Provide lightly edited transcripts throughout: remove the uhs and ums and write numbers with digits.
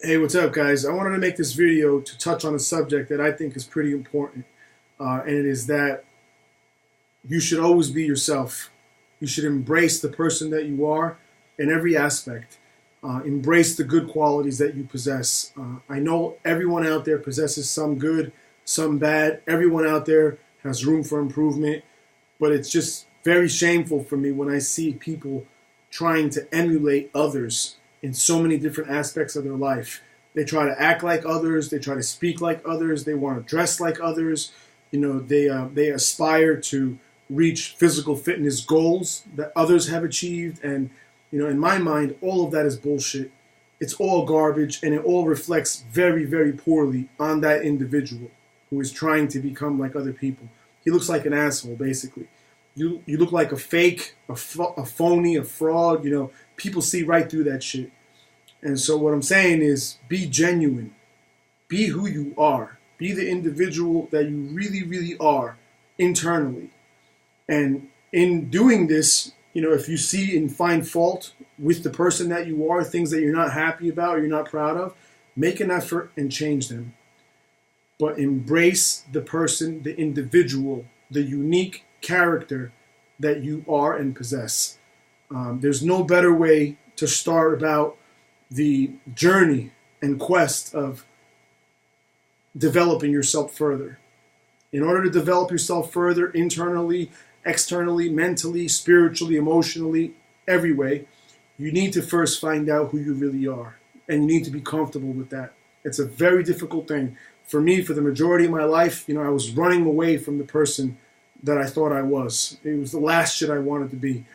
Hey, what's up, guys? I wanted to make this video to touch on a subject that I think is pretty important, and it is that you should always be yourself. You should embrace the person that you are in every aspect. Embrace the good qualities that you possess. I know everyone out there possesses some good, some bad. Everyone out there has room for improvement, but it's just very shameful for me when I see people trying to emulate others in so many different aspects of their life. They try to act like others. They try to speak like others. They want to dress like others. They aspire to reach physical fitness goals that others have achieved. And in my mind, all of that is bullshit. It's all garbage, and it all reflects very, very poorly on that individual who is trying to become like other people. He looks like an asshole, basically. You look like a fake, a phony, a fraud. People see right through that shit. And so what I'm saying is, be genuine. Be who you are. Be the individual that you really, really are internally. And in doing this, if you see and find fault with the person that you are, things that you're not happy about or you're not proud of, make an effort and change them. But embrace the person, the individual, the unique character that you are and possess. There's no better way to start about the journey and quest of developing yourself further. In order to develop yourself further internally, externally, mentally, spiritually, emotionally, every way, you need to first find out who you really are. And you need to be comfortable with that. It's a very difficult thing. For me, for the majority of my life, I was running away from the person that I thought I was. It was the last shit I wanted to be.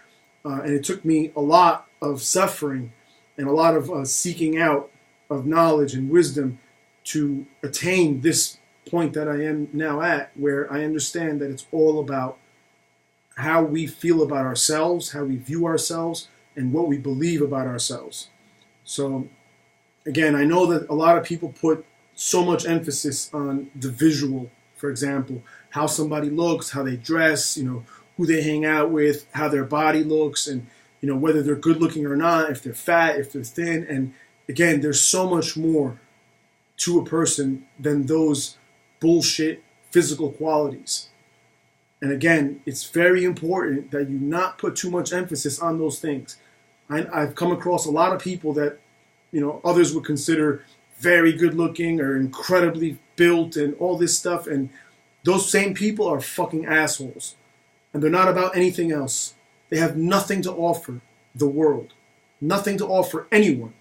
And it took me a lot of suffering and a lot of seeking out of knowledge and wisdom to attain this point that I am now at, where I understand that it's all about how we feel about ourselves, how we view ourselves, and what we believe about ourselves. So, again, I know that a lot of people put so much emphasis on the visual, for example, how somebody looks, how they dress, who they hang out with, how their body looks, and whether they're good looking or not, if they're fat, if they're thin. And again, there's so much more to a person than those bullshit physical qualities. And again, it's very important that you not put too much emphasis on those things. I've come across a lot of people that, others would consider very good looking or incredibly built and all this stuff. And those same people are fucking assholes. And they're not about anything else. They have nothing to offer the world, nothing to offer anyone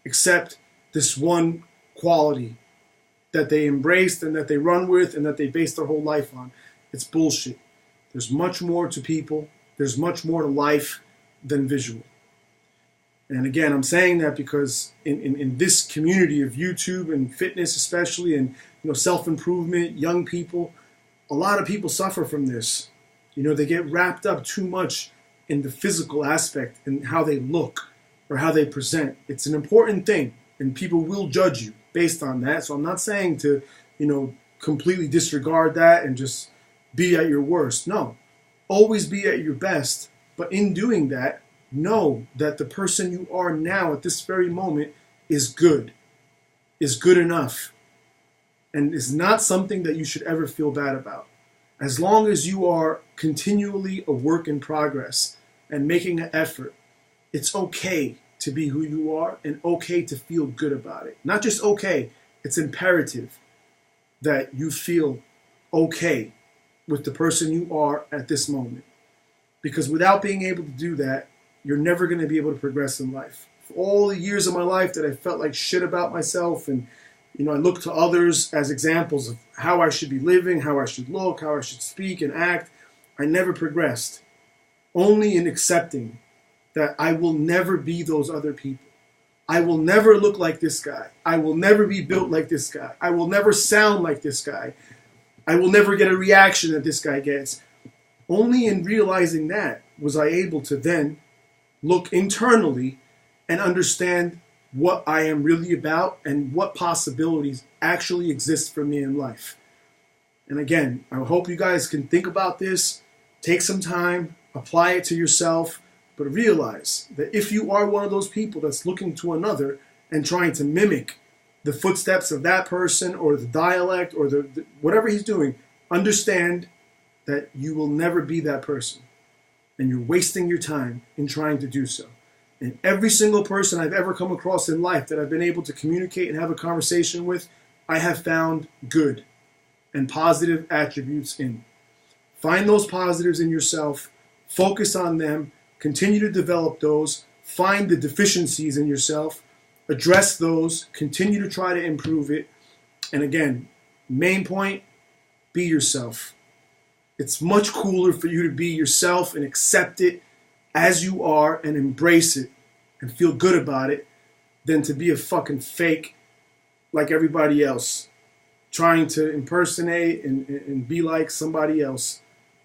except this one quality that they embraced and that they run with and that they base their whole life on. It's bullshit. There's much more to people. There's much more to life than visual. And again, I'm saying that because in this community of YouTube and fitness especially, and self-improvement, young people, a lot of people suffer from this. They get wrapped up too much in the physical aspect and how they look or how they present. It's an important thing, and people will judge you based on that. So I'm not saying to, completely disregard that and just be at your worst. No, always be at your best. But in doing that, know that the person you are now at this very moment is good enough, and is not something that you should ever feel bad about. As long as you are continually a work in progress and making an effort, it's okay to be who you are and okay to feel good about it. Not just okay, it's imperative that you feel okay with the person you are at this moment. Because without being able to do that, you're never going to be able to progress in life. For all the years of my life that I felt like shit about myself, and I look to others as examples of how I should be living, how I should look, how I should speak and act, I never progressed. Only in accepting that I will never be those other people. I will never look like this guy. I will never be built like this guy. I will never sound like this guy. I will never get a reaction that this guy gets. Only in realizing that was I able to then look internally and understand what I am really about and what possibilities actually exist for me in life. And again, I hope you guys can think about this, take some time, apply it to yourself, but realize that if you are one of those people that's looking to another and trying to mimic the footsteps of that person or the dialect or the whatever he's doing, understand that you will never be that person. And you're wasting your time in trying to do so. And every single person I've ever come across in life that I've been able to communicate and have a conversation with, I have found good and positive attributes in. Find those positives in yourself, focus on them, continue to develop those, find the deficiencies in yourself, address those, continue to try to improve it. And again, main point, be yourself. It's much cooler for you to be yourself and accept it as you are and embrace it and feel good about it than to be a fucking fake like everybody else, trying to impersonate and be like somebody else.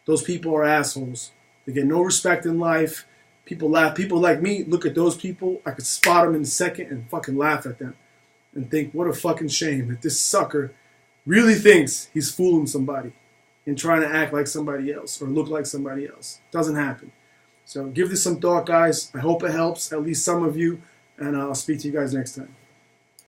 Those people are assholes. They get no respect in life. People laugh. People like me look at those people. I could spot them in a second and fucking laugh at them and think, what a fucking shame that this sucker really thinks he's fooling somebody and trying to act like somebody else or look like somebody else. Doesn't happen. So give this some thought, guys. I hope it helps, at least some of you, and I'll speak to you guys next time.